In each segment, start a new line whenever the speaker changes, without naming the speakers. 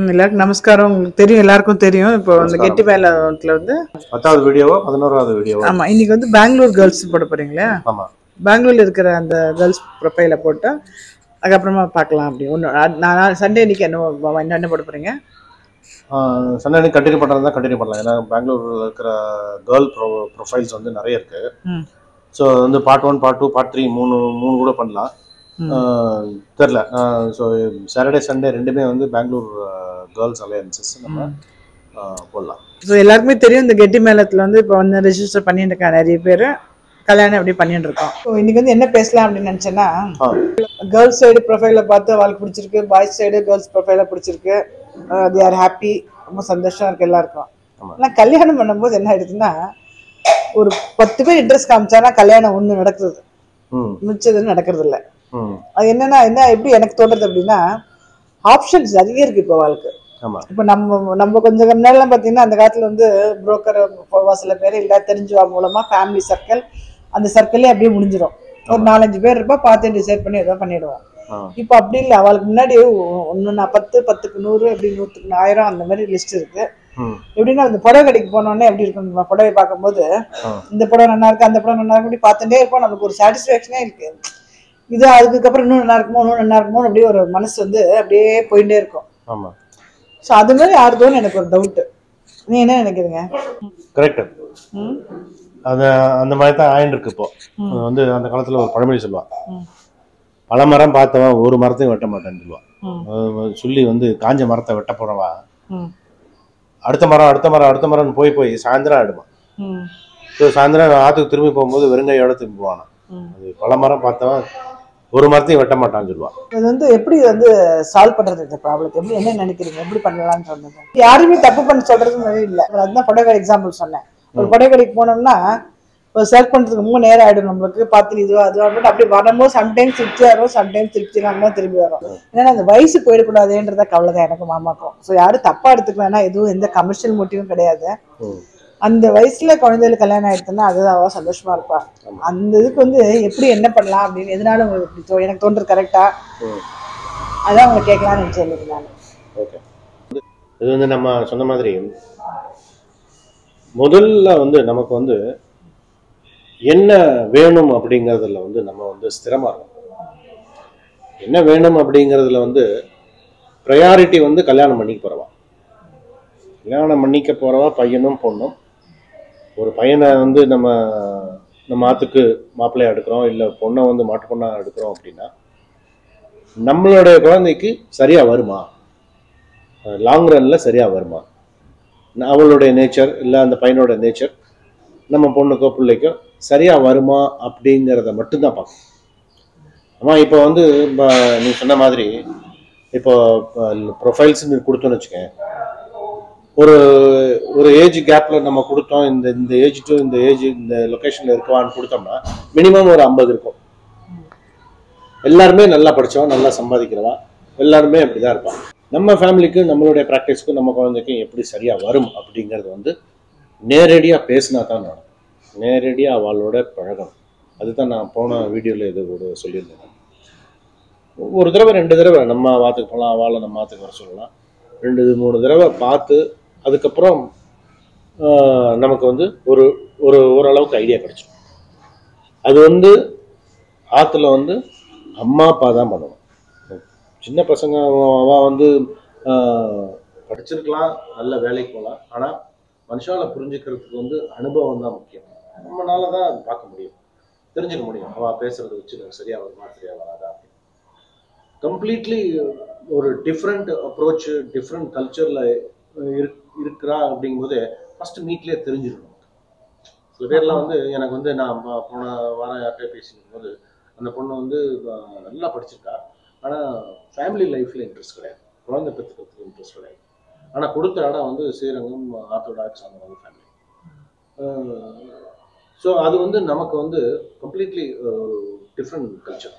எல்லாருக்கும் நமஸ்காரம். உங்களுக்கு தெரியும், எல்லாருக்கும் தெரியும். இப்போ அந்த கெட்டி மேலத்தில் வந்து
10வது வீடியோவோ 11வது வீடியோவோ.
ஆமாம், இன்னைக்கு வந்து பெங்களூர் கேர்ள்ஸ் போட போகிறீங்களா?
ஆமாம்,
பெங்களூரில் இருக்கிற அந்த கேர்ள்ஸ் ப்ரொஃபைலை போட்டால் அதுக்கப்புறமா பார்க்கலாம். அப்படி ஒன்று நான் சண்டே இன்னைக்கு என்ன போட போகிறீங்க?
சண்டே அன்னைக்கு கண்டினியூ பண்ணுறது தான் கண்டினியூ பண்ணலாம். ஏன்னா பெங்களூரில் இருக்கிற கேர்ள் ப்ரொஃபைல்ஸ் வந்து நிறைய இருக்குது. ஸோ வந்து பார்ட் 1, பார்ட் 2, பார்ட் 3 மூணு கூட பண்ணலாம். தெரில. ஸோ சாட்டர்டே சண்டே ரெண்டுமே வந்து பெங்களூர் கேர்ள்ஸ் அலையன்சஸ் நம்ம போடலாம்.
ஸோ எல்லாருக்குமே தெரியும், இந்த கெட்டி மேளத்தில் வந்து இப்போ வந்து ரெஜிஸ்டர் பண்ணிட்டு இருக்கா நிறைய பேர், கல்யாணம் எப்படி பண்ணிட்டு இருக்கோம். ஸோ இன்னைக்கு வந்து என்ன பேசலாம் அப்படின்னு நினச்சேன்னா, கேர்ள்ஸ் சைடு ப்ரொஃபைலை பார்த்து அவளுக்கு பிடிச்சிருக்கு, பாய்ஸ் சைடு கேர்ள்ஸ் ப்ரொஃபைலை பிடிச்சிருக்கு, தே ஆர் ஹாப்பி, ரொம்ப சந்தோஷம் இருக்கு எல்லாருக்கும். ஆனால் கல்யாணம் பண்ணும்போது என்ன ஆயிடுதுன்னா, ஒரு 10 பேர் இன்ட்ரெஸ்ட் காமிச்சானா கல்யாணம் ஒன்று நடக்குது, மிச்சதுன்னு நடக்கிறது இல்லை. அது என்னன்னா எப்படி எனக்கு தோன்றது அப்படின்னா, ஆப்ஷன்ஸ் நிறைய இருக்கு இப்போ வாழ்க்கை. இப்போ நம்ம கொஞ்சம் நேரம் பார்த்தீங்கன்னா, அந்த காலத்துல வந்து புரோக்கர் சில பேர் இல்லை, தெரிஞ்சுவா மூலமா ஃபேமிலி சர்க்கிள், அந்த சர்க்கிளே அப்படியே முடிஞ்சிடும். ஒரு 4-5 பேர் இருப்பா, பார்த்து டிசைட் பண்ணி ஏதோ பண்ணிடுவோம். இப்போ அப்படி இல்லை, அவளுக்கு முன்னாடி 1 10, 10க்கு 100, எப்படி 100க்கு 1000 அந்த மாதிரி லிஸ்ட் இருக்கு. எப்படின்னா இந்த புடவை கடைக்கு போனோடனே எப்படி இருக்கும், புடவை பார்க்கும்போது இந்த புடவை நல்லா இருக்கு, அந்த புடவை நல்லா இருக்கு, அப்படி பார்த்துட்டே இருப்போம். நமக்கு ஒரு சாட்டிஸ்ஃபேக்ஷனே இருக்கு. இது அதுக்கப்புறம் இன்னும் நல்லா இருக்குமோ அப்படி ஒரு மனசு வந்து அப்படியே போயிட்டே இருக்கும். ஸோ அது மாதிரி ஆறுதோன்னு எனக்கு ஒரு டவுட்டு. நீ என்ன நினைக்கிறீங்க?
கரெக்ட். அது அந்த மாதிரி தான் ஆயின்னு இருக்கு இப்போ. வந்து அந்த காலத்துல ஒரு பழமொழி சொல்லுவா, பல மரம் பார்த்தவன் ஒரு மரத்தையும் வெட்ட மாட்டேன்னு சொல்லுவா. சொல்லி வந்து காஞ்ச மரத்தை வெட்ட போறவா அடுத்த மரம் போய் சாயந்தரம் ஆயிடுமா. ஸோ சாயந்தரம் ஆற்றுக்கு திரும்பி போகும்போது வெறுங்கையோட திரும்பி போவானா. அது பல மரம் பார்த்தவன் ஒரு மரத்தையும் வெட்ட மாட்டான்னு சொல்லுவான்.
இது வந்து எப்படி வந்து சால்வ் பண்றது இந்த ப்ராப்ளத்தை? எப்படி என்ன நினைக்கிறீங்க, எப்படி பண்ணலாம்னு சொன்னது? யாருமே தப்பு பண்ண சொல்றது இல்லை. அதுதான் புடவை எக்ஸாம்பிள் சொன்னேன். ஒரு புடவை கடைக்கு போனோம்னா செலக்ட் பண்ணுறதுக்கு ரொம்ப நேரம் ஆகிடும் நம்மளுக்கு. பார்த்து இதுவா அதுவாக அப்படி வரும்போது சம்டைம்ஸ் திருப்தியாக வரும், சம்டைம்ஸ் திருப்தியாக திரும்பி வரும். ஏன்னா அந்த வயசு போயிடக்கூடாதுன்றத கவலை தான் எனக்கு, மாமாக்கும். ஸோ யாரும் தப்பாக எடுத்துக்கலன்னா, எதுவும் எந்த கமர்ஷியல் மோட்டிவும் கிடையாது. அந்த வயசுல குழந்தைகளுக்கு கல்யாணம் ஆயிடுச்சுன்னா அதுதான் அவ சந்தோஷமா இருப்பா. அந்த இதுக்கு வந்து எப்படி என்ன பண்ணலாம் அப்படின்னு எதனால உங்களுக்கு எனக்கு தோன்றது கரெக்டா, அதான் உங்களை கேட்கலாம்னு நினைச்சேன் நான்.
ஓகே, இது வந்து நம்ம சொன்ன மாதிரி முதல்ல வந்து நமக்கு வந்து என்ன வேணும் அப்படிங்கிறதுல வந்து நம்ம வந்து ஸ்திரமா இருக்கும். என்ன வேணும் அப்படிங்கிறதுல வந்து ப்ரையாரிட்டி வந்து கல்யாணம் பண்ணிக்க போறவா பையனும் பொண்ணும். ஒரு பையனை வந்து நம்ம ஆத்துக்கு மாப்பிள்ளையா எடுக்கிறோம், இல்லை பொண்ணை வந்து மாட்டு பொண்ணா எடுக்கிறோம் அப்படின்னா நம்மளுடைய குழந்தைக்கு சரியா வருமா, லாங் ரன்ல சரியா வருமா, அவளுடைய நேச்சர் இல்லை அந்த பையனோட நேச்சர் நம்ம பொண்ணுக்கோ பிள்ளைக்கோ சரியா வருமா அப்படிங்கிறத மட்டும்தான் பார்க்கணும். ஆமா, இப்போ வந்து நீ சொன்ன மாதிரி இப்போ ப்ரொஃபைல்ஸ் கொடுத்தோன்னு வச்சுக்கேன், ஒரு ஏஜ் கேப்ல நம்ம கொடுத்தோம், இந்த ஏஜ் டு இந்த ஏஜ் இந்த லொகேஷன்ல இருக்கவான்னு கொடுத்தோம்னா மினிமம் ஒரு 50 இருக்கும். எல்லாருமே நல்லா படிச்சவன், நல்லா சம்பாதிக்கிறவா, எல்லாருமே அப்படிதான் இருப்பான். நம்ம ஃபேமிலிக்கு, நம்மளுடைய ப்ராக்டிஸ்க்கு, நம்ம குழந்தைக்கும் எப்படி சரியா வரும் அப்படிங்கிறது வந்து நேரடியா பேசினா தான் நடக்கும். நேரடியா அவளோட பழகணும். அதுதான் நான் போன வீடியோல இது கூட சொல்லியிருந்தேன். ஒரு தடவை 2 தடவை நம்ம வாத்துக்கு போகலாம், அவளை நம்ம வாத்துக்கு வர சொல்லலாம். 2-3 தடவை பார்த்து அதுக்கப்புறம் நமக்கு வந்து ஓரளவுக்கு ஐடியா கிடைச்சிடும். அது வந்து ஆற்றுல வந்து அம்மா அப்பா தான் பண்ணணும். சின்ன பசங்க அவ வந்து படிச்சிருக்கலாம், நல்ல வேலைக்கு போகலாம், ஆனால் மனுஷால புரிஞ்சுக்கிறதுக்கு வந்து அனுபவம் தான் முக்கியம். நம்மளால தான் பார்க்க முடியும், தெரிஞ்சுக்க முடியும். அவள் பேசுறதை வச்சு சரியா வருமா சரியா வராதா. கம்ப்ளீட்லி ஒரு டிஃப்ரெண்ட் அப்ரோச், டிஃப்ரெண்ட் கல்ச்சர்ல இருக்கிறா அப்படிங்கும்போது ஃபர்ஸ்ட் மீட்லேயே தெரிஞ்சிருக்கும். சில பேர்லாம் வந்து எனக்கு வந்து நான் போன வாரம் யார்கிட்ட பேசிக்கும் போது அந்த பொண்ணு வந்து நல்லா படிச்சிருக்கா, ஆனால் ஃபேமிலி லைஃப்ல இன்ட்ரெஸ்ட் கிடையாது, குழந்தை பெற்றுக்கிறதுக்கு இன்ட்ரெஸ்ட் கிடையாது. ஆனால் கொடுத்த இடம் வந்து ஸ்ரீரங்கம், ஆர்த்தோடாக்ஸ் அந்த மாதிரி ஃபேமிலி. ஸோ அது வந்து நமக்கு வந்து கம்ப்ளீட்லி டிஃப்ரெண்ட் கல்ச்சர்.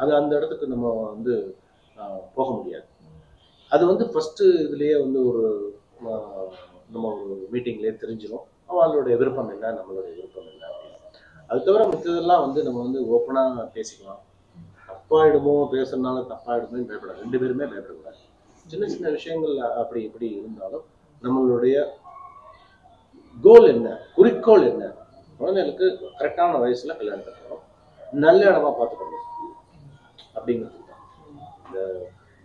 அது அந்த இடத்துக்கு நம்ம வந்து போக முடியாது. அது வந்து ஃபர்ஸ்ட் இதுலேயே வந்து நம்ம ஒரு மீட்டிங்லேயே தெரிஞ்சிடும் அவளுடைய விருப்பம் என்ன, நம்மளுடைய விருப்பம் என்ன அப்படின்னு. அது தவிர மற்றதெல்லாம் வந்து நம்ம வந்து ஓப்பனாக பேசிக்கலாம். தப்பாயிடுமோ, பேசுறதுனால தப்பாயிடுமோன்னு பயப்படாது. 2 பேருமே பயப்படக்கூடாது. சின்ன சின்ன விஷயங்கள்ல அப்படி இப்படி இருந்தாலும் நம்மளுடைய கோல் என்ன, குறிக்கோள் என்ன, குழந்தைகளுக்கு கரெக்டான வயசுல கல்யாணம் கட்டணும், நல்ல இடமா பார்த்துக்கணும் அப்படிங்கிறது. இந்த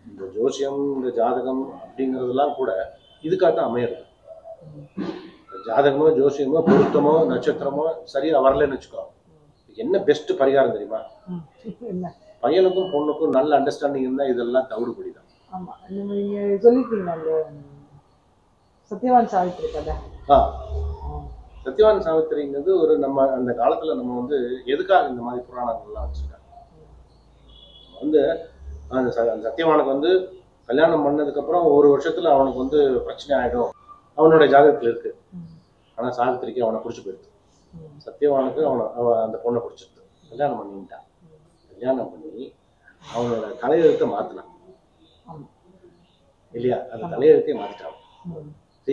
இந்த ஜோசியம், இந்த ஜாதகம் அப்படிங்கிறதுலாம் கூட இதுக்காகத்தான் அமையிறது. ஜாதகமோ ஜோசியமோ பொருத்தமோ நட்சத்திரமோ சரியா வரலன்னு வச்சுக்கோ, என்ன பெஸ்ட் பரிகாரம் தெரியுமா? பையனுக்கும் பொண்ணுக்கும் நல்ல அண்டர்ஸ்டாண்டிங் இருந்தா இதெல்லாம் தவிடுபடிதான்.
ஆமா, நீங்க சொல்லிருக்கீங்க அந்த சத்யவான் சாவித்திரி கதை.
சத்யவான் சாவித்திரிங்கிறது ஒரு நம்ம அந்த காலத்துல நம்ம வந்து எதுக்காக இந்த மாதிரி புராணங்கள்லாம் வச்சிருக்காங்க வந்து, அந்த சத்யவானுக்கு வந்து கல்யாணம் பண்ணதுக்கு அப்புறம் ஒரு வருஷத்துல அவனுக்கு வந்து பிரச்சனை ஆயிடும் அவனோட ஜாதகத்துல இருக்கு. ஆனா சாவித்திரிக்கு அவனை பிடிச்சி போயிடுது, சத்யவானுக்கு அந்த பொண்ணை பிடிச்சிருக்கு, கல்யாணம் பண்ணிட்டான். கல்யாணம் பண்ணி அவனோட தலையெழுத்தை மாத்தினான் இல்லையா? அந்த தலையெழுத்தையே மாத்திட்டான்.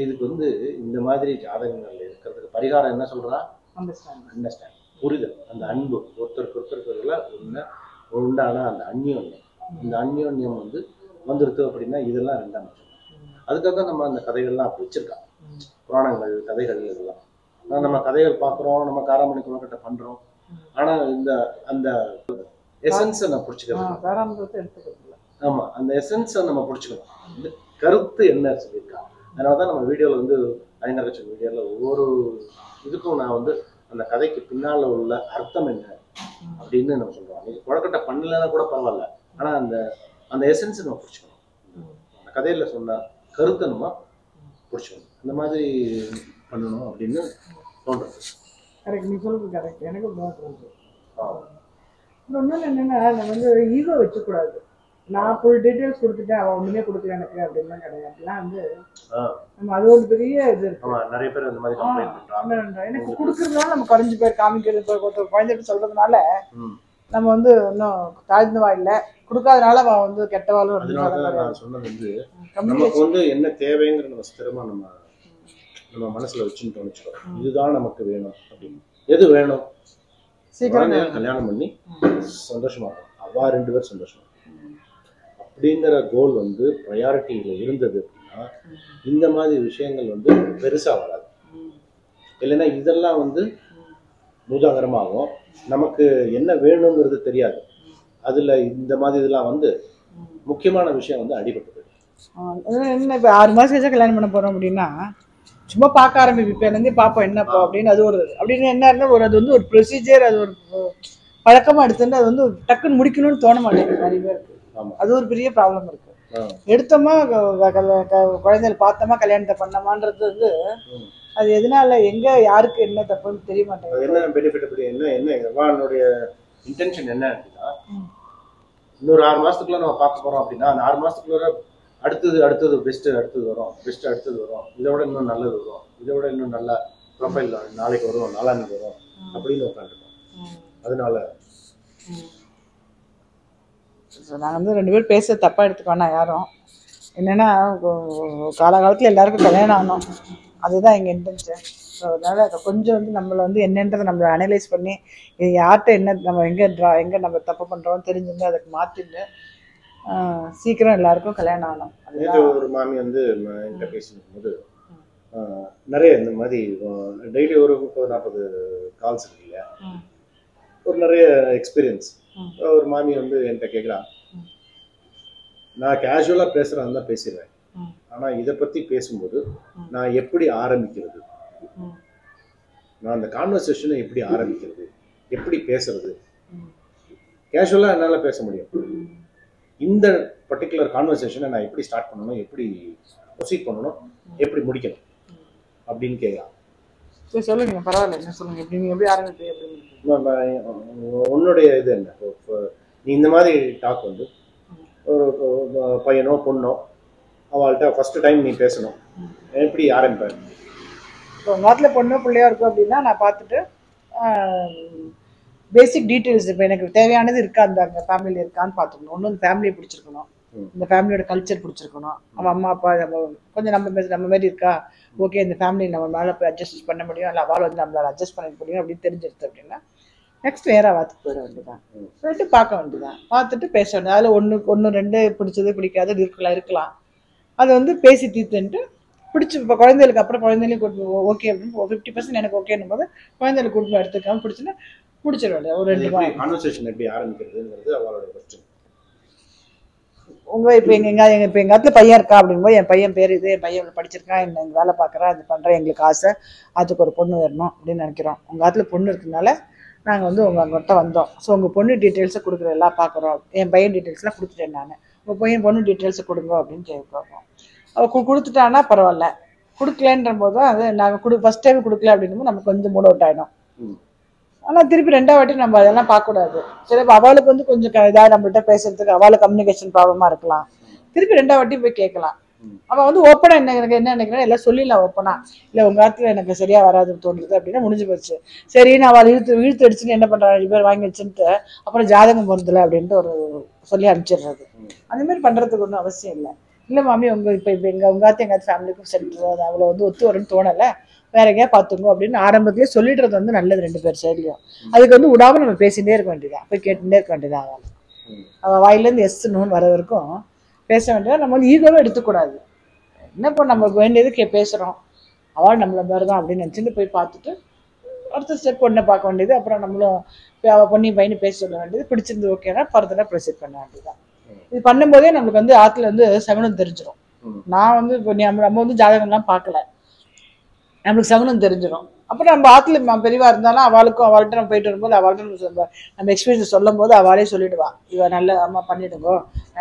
இதுக்கு வந்து இந்த மாதிரி ஜாதகங்கள்ல இருக்கிறதுக்கு பரிகாரம் என்ன சொல்றா? அண்டர்ஸ்டாண்ட், புரிதல், அந்த அன்பு, ஒருத்தருக்கு ஒருத்தருக்குள்ள உண்டான அந்த அந்யோன்யம். இந்த அந்யோன்யம் வந்து வந்துருது அப்படின்னா இதெல்லாம் ரெண்டாம் பட்சம். அதுக்காக தான் நம்ம அந்த கதைகள்லாம் அப்படி வச்சிருக்கோம், புராணங்கள் கதைகள் இதெல்லாம். நம்ம கதைகள் பார்க்குறோம், நம்ம காராமணி குளக்கட்டை பண்றோம், ஆனா இந்த அந்த எசன்ஸை நம்ம பிடிச்சிக்கிறது. ஆமா, அந்த எசன்ஸை நம்ம பிடிச்சிக்கணும். இந்த கருத்து என்ன சொல்லியிருக்காங்க. அதனாலதான் நம்ம வீடியோல வந்து ஐநர் கட்சி வீடியோல ஒவ்வொரு இதுக்கும் நான் வந்து அந்த கதைக்கு பின்னால உள்ள அர்த்தம் என்ன அப்படின்னு நம்ம சொல்றோம். நீங்க குளக்கட்டை பண்ணலன்னா கூட பரவாயில்ல, ஆனா அந்த அந்த எசன்ஸ் நம்ம பிடிச்சிக்கணும். அந்த கதையில சொன்ன கருத்தை நம்ம பிடிச்சிக்கணும். அந்த மாதிரி பண்ணணும் அப்படின்னு தோன்றது.
கரெக்ட், நீ சொல்றது கரெக்ட். எனக்கு இன்னொன்னு என்னன்னா, நம்ம வந்து ஈகோ வச்சுக்கூடாது. நான் ஃபுல் டீட்டெயில்ஸ் கொடுத்துட்டேன், அவன் ஒண்ணுமே கொடுக்கல எனக்கு அப்படின்லாம் கிடையாதுலாம் வந்து நம்ம அது ஒரு பெரிய இது இருக்கு.
நிறைய பேர் அந்த மாதிரி கம்ப்ளைண்ட் பண்றாங்க.
எனக்கு கொடுக்கறதுனால நம்ம குறைஞ்சு பேர் காமிக்கிறது, குழந்தைட்டு சொல்றதுனால நம்ம வந்து இன்னும் தாழ்ந்தவா இல்லை, கொடுக்காதனால அவன் வந்து கெட்டவாளும்.
நான் சொன்னது வந்து நமக்கு வந்து என்ன தேவைங்கிற நம்ம ஸ்திரமா நம்ம மனசுல வச்சுன்னு வச்சுக்கோ, இதுதான் நமக்கு வேணும் அப்படின்னு. எது வேணும்? சீக்கிரம் கல்யாணம் பண்ணி சந்தோஷமா இருக்கும், அவா 2 பேரும் சந்தோஷமா அப்படிங்கிற கோல் வந்து ப்ரையாரிட்டியில இருந்தது அப்படின்னா இந்த மாதிரி விஷயங்கள் வந்து பெருசா வராது. இல்லைன்னா இதெல்லாம் வந்து பூதாகரமாகும், நமக்கு என்ன வேணுங்கிறது தெரியாது. அதுல இந்த மாதிரி இதெல்லாம் வந்து முக்கியமான விஷயம் வந்து அடிபட்டு போயிடும்.
என்ன இப்போ 6 மாசம் கழிச்சா கல்யாணம் பண்ண போறோம் அப்படின்னா சும்மா பார்க்க ஆரம்பிப்போம். இப்போ இருந்து பார்ப்போம் என்னப்போ அப்படின்னு. அது ஒரு அப்படின்னு என்ன ஒரு அது வந்து ஒரு ப்ரொசீஜர், அது ஒரு பழக்கமா எடுத்துட்டு அது வந்து டக்குன்னு முடிக்கணும்னு தோண மாட்டேங்குது நிறைய பேருக்கு. அது ஒரு பெரிய ப்ராப்ளம் இருக்கு. எடுத்தோமா குழந்தைகள் பார்த்தோமா கல்யாணத்தை பண்ணமான்றது வந்து அது எதனால எங்க யாருக்கு என்ன தப்புன்னு தெரிய மாட்டேங்குது.
என்ன பெனிஃபிட் அப்படி என்ன என்னுடைய இன்டென்ஷன் என்ன அப்படின்னா, இன்னொரு 6 மாசத்துக்குள்ள நம்ம பார்க்க போறோம் அப்படின்னா அந்த 6 மாசத்துக்குள்ள அடுத்தது பெஸ்ட் அடுத்தது வரும், இதை விட இன்னும் நல்லது வரும், இதை விட இன்னும் நல்ல ப்ரொஃபைல் நாளைக்கு வரும், நாளான்னைக்கு வரும் அப்படின்னு உட்காந்துருக்கோம். அதனால
நாங்கள் வந்து 2 பேரும் பேச தப்பாக எடுத்துக்கோண்ணா யாரும். என்னென்னா காலகாலத்தில் எல்லாருக்கும் கல்யாணம் ஆகணும், அதுதான் எங்கள் இன்டென்ஷன். ஸோ அதனால் கொஞ்சம் வந்து நம்மளை வந்து என்னன்றதை நம்மளை அனலைஸ் பண்ணி இது யார்கிட்ட என்ன நம்ம எங்கே நம்ம தப்பு பண்ணுறோம் தெரிஞ்சுருந்து அதுக்கு மாற்றிட்டு சீக்கிரம் எல்லாருக்கும் கல்யாணம் ஆகணும்.
ஒரு மாமி வந்து என்கிட்ட பேசிக்கும் போது நிறைய இந்த மாதிரி டெய்லி ஒரு 30-40 கால்ஸ் இருக்கு இல்லையா, ஒரு நிறைய எக்ஸ்பீரியன்ஸ். ஒரு மாமி வந்து என்கிட்ட கேட்குறா, நான் கேஷுவலா பேசுறேன் தான் பேசிடுவேன், ஆனா இதை பத்தி பேசும்போது நான் எப்படி ஆரம்பிக்கிறது, நான் அந்த கான்வர்சேஷனை எப்படி ஆரம்பிக்கிறது, எப்படி பேசுறது, கேஷுவலா என்னால பேச முடியும், இந்த பர்டிகுலர் கான்வர்சேஷனை நான் எப்படி ஸ்டார்ட் பண்ணணும், எப்படி ப்ரொசீட் பண்ணணும், எப்படி முடிக்கணும் அப்படின்னு கேட்கலாம்.
சொல்லுங்க, பரவாயில்ல, என்ன சொல்லுங்க, எப்படி நீங்க எப்படி ஆரம்பிப்பீங்க?
உன்னுடைய இது என்ன, நீ இந்த மாதிரி டாக் வந்து ஒரு பையனோ பொண்ணோ அவள்கிட்ட ஃபர்ஸ்ட் டைம் நீ பேசணும், எப்படி ஆரம்பிப்பேன்?
இப்போ நாட்டில் பொண்ணோ பிள்ளையோ இருக்கும் அப்படின்னா நான் பார்த்துட்டு பேசிக் டீட்டெயில்ஸ் இப்போ எனக்கு தேவையானது இருக்கா, அந்த ஃபேமிலியில் இருக்கான்னு பார்த்துக்கணும். ஒன்று இந்த ஃபேமிலியை பிடிச்சிருக்கணும், இந்த ஃபேமிலியோட கல்ச்சர் பிடிச்சிருக்கணும், அவன் அம்மா அப்பா கொஞ்சம் நம்ம மாதிரி இருக்கா, ஓகே இந்த ஃபேமிலி நம்ம மேலே போய் அட்ஜஸ்ட் பண்ண முடியும், இல்லை அவள் வந்து நம்மளால் அட்ஜஸ்ட் பண்ண முடியும் அப்படின்னு தெரிஞ்சிருது அப்படின்னா நெக்ஸ்ட் வேற வாத்துக்கு போயிட வேண்டியதான், போயிட்டு பார்க்க வேண்டியதான், பார்த்துட்டு பேச வேண்டியது. அதில் ஒன்று 2 பிடிச்சது பிடிக்காது இருக்கலாம். அதை வந்து பேசி தீர்த்துன்ட்டு பிடிச்சி இப்போ குழந்தைகளுக்கு அப்புறம் குழந்தைகளையும் கூட்டு ஓகே அப்படின்னு 50% எனக்கு ஓகேன்னும் போது குழந்தைகளுக்கு கூட்டு எடுத்துக்காம பிடிச்சுன்னா முடிச்சிடுவாங்க. ஒரு 2 வாரம்
கான்வர்சேஷன் எப்படி ஆரம்பிக்கிறதுங்கிறது அவளோட கொஸ்டின்.
இப்போ எங்கள் இடத்துல பையன் இருக்கா அப்படிங்கும்போது என் பையன் பேர் இது, என் பையன் படிச்சிருக்கான், எங்கள் வேலை பார்க்குறான், அது பண்ணுறேன், எங்களுக்கு ஆசை, அதுக்கு ஒரு பொண்ணு வரணும் அப்படின்னு நினைக்கிறோம். உங்கள் இடத்துல பொண்ணு இருக்கிறதுனால நாங்கள் வந்து உங்கள்கிட்ட வந்தோம். ஸோ உங்கள் பொண்ணு டீட்டெயில்ஸை கொடுக்குறோம், எல்லாம் பார்க்குறோம். என் பையன் டீட்டெயில்ஸ்லாம் கொடுத்துட்டேன் நான். உங்கள் பையன் பொண்ணு டீட்டெயில்ஸை கொடுங்க அப்படின்னு கேட்குறோம். அவள் கொடுத்துட்டான்னா பரவாயில்ல, கொடுக்கலன்ற போது தான் அது நாங்கள் ஃபஸ்ட் டைம் கொடுக்கல அப்படின்னும் நமக்கு கொஞ்சம் மூட் அவுட் ஆகிடும். ஆனால் திருப்பி 2வது வாட்டி நம்ம அதெல்லாம் பார்க்கக்கூடாது. சரி, அவளுக்கு வந்து கொஞ்சம் இதாக நம்மள்கிட்ட பேசுறதுக்கு அவளுக்கு கம்யூனிகேஷன் ப்ராப்ளமாக இருக்கலாம். திருப்பி 2வது வாட்டி போய் கேட்கலாம். அவள் வந்து ஓப்பனாக எனக்கு என்ன நினைக்கிறேன் எல்லாம் சொல்லிடலாம். ஓப்பனாக இல்லை உங்கள் இடத்துல எனக்கு சரியாக வராதுன்னு தோணுது அப்படின்னா முடிஞ்சு போச்சு. சரி, நான் அவள் இழுத்து அடிச்சுன்னு என்ன பண்ணுறேன் 2 பேர் வாங்கி வச்சுட்டு அப்புறம் ஜாதகம் பொருந்தலை அப்படின்ட்டு ஒரு சொல்லி அனுப்பிச்சிடுறது. அந்தமாதிரி பண்ணுறதுக்கு ஒன்றும் அவசியம் இல்லை. இல்லை மாமி இப்போ உங்கள் ஆத்து ஃபேமிலிக்கும் சென்டர் அவ்வளோ வந்து ஒத்து வரும்னு தோணலை, வேற எங்கேயா பார்த்துங்க அப்படின்னு ஆரம்பத்திலேயே சொல்லிடுறது வந்து நல்லது 2 பேர் சைட்லையும். அதுக்கு வந்து விடாம நம்ம பேசிகிட்டே இருக்க வேண்டியதான், போய் கேட்டுட்டே இருக்க வேண்டியதான். அவள் வாயிலேருந்து எஸ் நோன்னு வர வரைக்கும் பேச வேண்டியதா. நம்ம வந்து ஈகோவே எடுத்துக்கூடாது. என்ன இப்போ நமக்கு வேண்டியது பேசுகிறோம், அவள் நம்மளை மாதிரி தான் அப்படின்னு நினச்சிட்டு போய் பார்த்துட்டு அடுத்த ஸ்டெப் பொண்ணை பார்க்க வேண்டியது. அப்புறம் நம்மளும் அவள் பொண்ணி பையனு பேச சொல்ல வேண்டியது. பிடிச்சிருந்து ஓகேனா ஃபர்தராக ப்ரொசீட் பண்ண வேண்டியதுதான். இது பண்ணும்போதே நம்மளுக்கு வந்து ஆற்றுல வந்து சகுனம் தெரிஞ்சிடும். நான் வந்து இப்போ நம்ம வந்து ஜாதகம்லாம் பார்க்கல, நம்மளுக்கு சகுனம் தெரிஞ்சிடும். அப்புறம் நம்ம ஆற்றுல பெரியவா இருந்தாலும் அவள்கிட்ட நம்ம போயிட்டு வரும்போது அவள்கிட்ட நம்ம எக்ஸ்பீரியன்ஸ் சொல்லும் போது அவளே சொல்லிடுவா, இவ நல்ல அம்மா பண்ணிடுங்கோ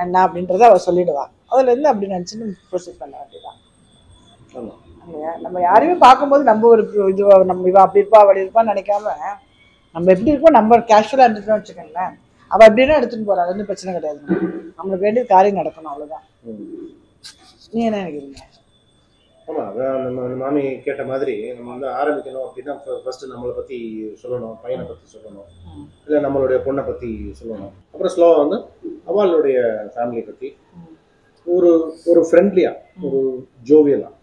என்ன அப்படின்றத அவள் சொல்லிடுவா. அதுலேருந்து அப்படி நினச்சின்னு ப்ரொசீட் பண்ண வேண்டியதான். நம்ம யாரையுமே பார்க்கும்போது நம்ம ஒரு இது நம்ம இவ அப்படி இருப்பா அப்படி இருப்பான்னு நினைக்காம நம்ம எப்படி இருக்கோம் நம்ம கேஷுவலாக இருந்துட்டோம்னு வச்சுக்கோங்களேன். அவள் எப்படின்னா எடுத்துன்னு போறா, அது ஒன்றும் பிரச்சனை கிடையாது. நம்மளுக்கு வேண்டிய காரியம் நடக்கணும், அவ்வளோதான். நீ என்ன நினைக்கிறீங்க?
ஆமாம், அதான் நம்ம மாமி கேட்ட மாதிரி நம்ம வந்து ஆரம்பிக்கணும் அப்படின்னா ஃபர்ஸ்ட் நம்மளை பற்றி சொல்லணும், பையனை பற்றி சொல்லணும், இல்லை நம்மளுடைய பொண்ணை பற்றி சொல்லணும். அப்புறம் ஸ்லோவாக வந்து அவளுடைய ஃபேமிலி பற்றி ஒரு ஃப்ரெண்ட்லியாக, ஒரு ஜோவியலாக,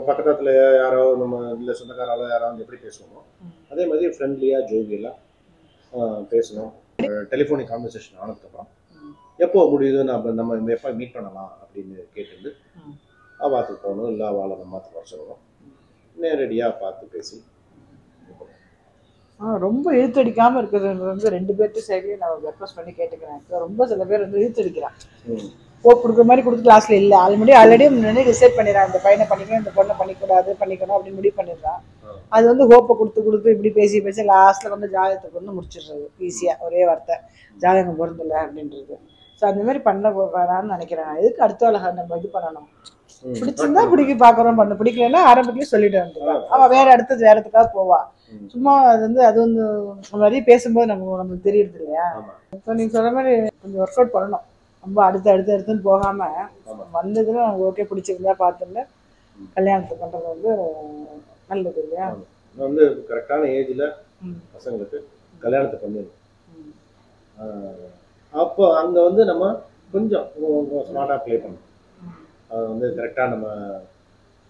பக்கத்தில் யாரோ நம்ம இல்லை சொந்தக்காராலோ யாரோ வந்து எப்படி பேசுவோமோ அதே மாதிரி ஃப்ரெண்ட்லியாக ஜோவியலாக பேசணும். டெலிஃபோனிக் கான்வர்சேஷன் ஆனதுக்கப்புறம் எப்போ முடியுது நம்ம எப்போ மீட் பண்ணலாம் அப்படின்னு கேட்டு அவாத்துக்கு போகணும், இல்லை அவளை நம்ம மாற்ற வர சொல்லணும். நேரடியாக பார்த்து பேசி
ரொம்ப இழுத்தடிக்காமல் இருக்கிறது வந்து 2 பேர்த்து சைட்லையும் நான் ரெக்வஸ்ட் பண்ணி கேட்டுக்கிறேன். ரொம்ப சில பேர் வந்து இழுத்தடிக்கிறான், ஹோப் கொடுக்குற மாதிரி கொடுத்து கிளாஸில் இல்லை, ஆல்ரெடி முன்னாடி டிசைட் பண்ணிடுறான், இந்த பையனை பண்ணிக்கணும் இந்த பொண்ணை பண்ணிக்கூடாது பண்ணிக்கணும் அப்படின்னு முடிவு பண்ணிடுறான். அது வந்து ஹோப்பை கொடுத்து இப்படி பேசி லாஸ்ட்டில் வந்து ஜாதகத்தை வந்து முடிச்சிடுறது ஈஸியாக, ஒரே வார்த்தை ஜாதகம் பொருந்தலை அப்படின்றது. ஸோ அந்த மாதிரி பண்ண வேணாம்னு நினைக்கிறேன். இதுக்கு அடுத்த அழகா நம்ம இது பண்ணணும். பிடிச்சிருந்தா பார்க்குறோம் பண்ண, பிடிக்கலன்னா ஆரம்பத்திலேயே சொல்லிட்டு வந்துடுவான். அவள் வேற அடுத்தது வேற எதுக்காக போவா. சும்மா அது வந்து நிறைய பேசும்போது நம்மளுக்கு தெரியுது இல்லையா. இப்போ நீங்க சொல்ற மாதிரி கொஞ்சம் ஒர்க் அவுட் பண்ணணும். ரொம்ப அடுத்துன்னு போகாம வந்ததுல அவங்க ஓகே பிடிச்சிருந்தா பார்த்துட்டு கல்யாணத்துக்கு பண்றது வந்து நல்லது இல்லையா.
வந்து கரெக்டான ஏஜ்ல பசங்களுக்கு கல்யாணத்தை பண்ணிடணும். அப்போ அங்க வந்து நம்ம கொஞ்சம் ஸ்மார்ட்டா ப்ளே பண்ணணும். அது வந்து கரெக்டாக நம்ம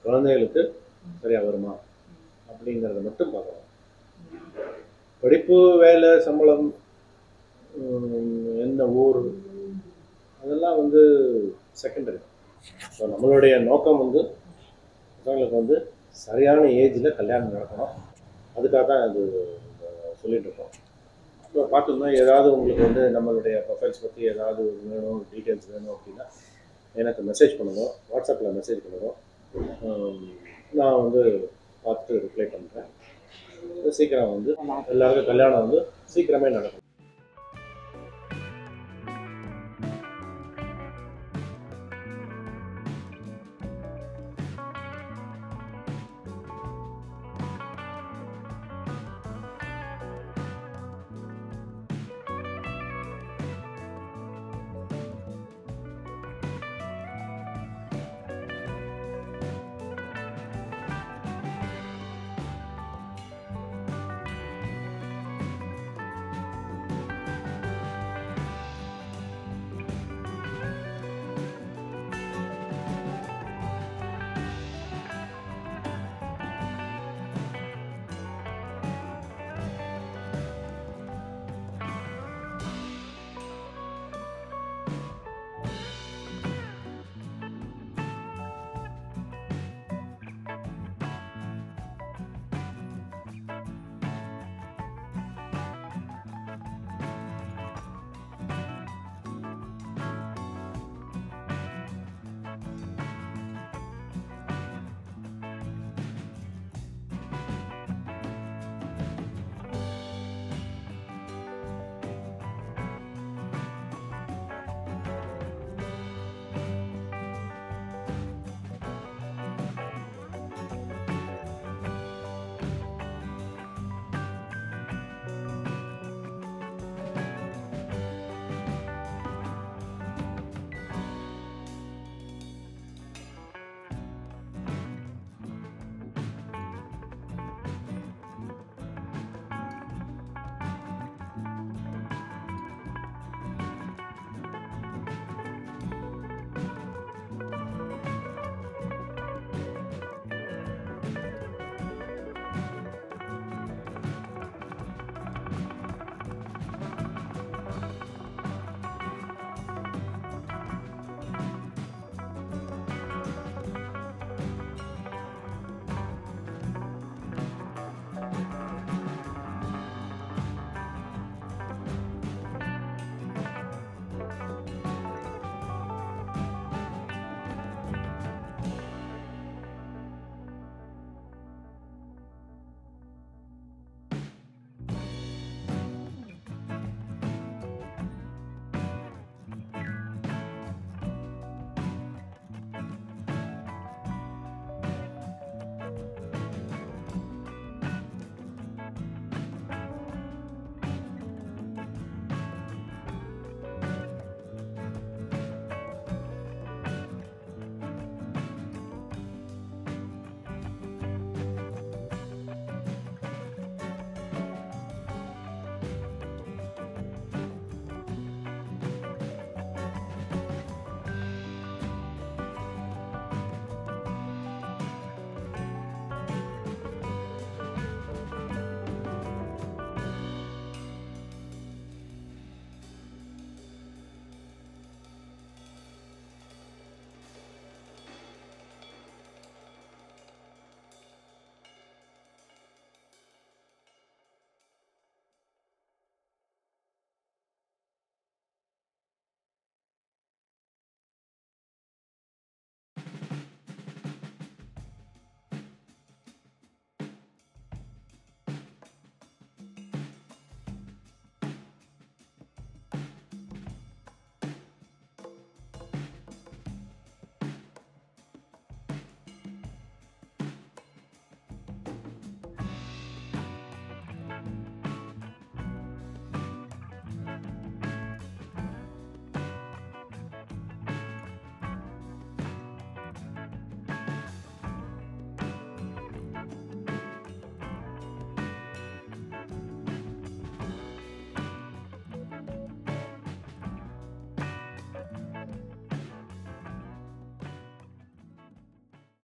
குழந்தைகளுக்கு சரியாக வருமா அப்படிங்கிறத மட்டும் பார்க்கணும். படிப்பு, வேலை, சம்பளம், எந்த ஊர், அதெல்லாம் வந்து செகண்டரி. ஸோ நம்மளுடைய நோக்கம் வந்து பசங்களுக்கு வந்து சரியான ஏஜில் கல்யாணம் நடக்கணும். அதுக்காக தான் அது சொல்லிட்டு இருக்கோம். இப்போ பார்த்தோம்னா ஏதாவது உங்களுக்கு வந்து நம்மளுடைய ப்ரொஃபைல்ஸ் பற்றி ஏதாவது வேணும், டீட்டெயில்ஸ் வேணும் அப்படின்னா எனக்கு மெசேஜ் பண்ணுங்க, வாட்ஸ்அப்பில் மெசேஜ் பண்ணுங்க. நான் வந்து பார்த்துட்டு ரிப்ளை பண்ணுறேன். சீக்கிரம் வந்து எல்லாருக்கும் கல்யாணம் வந்து சீக்கிரமே நடக்கும்.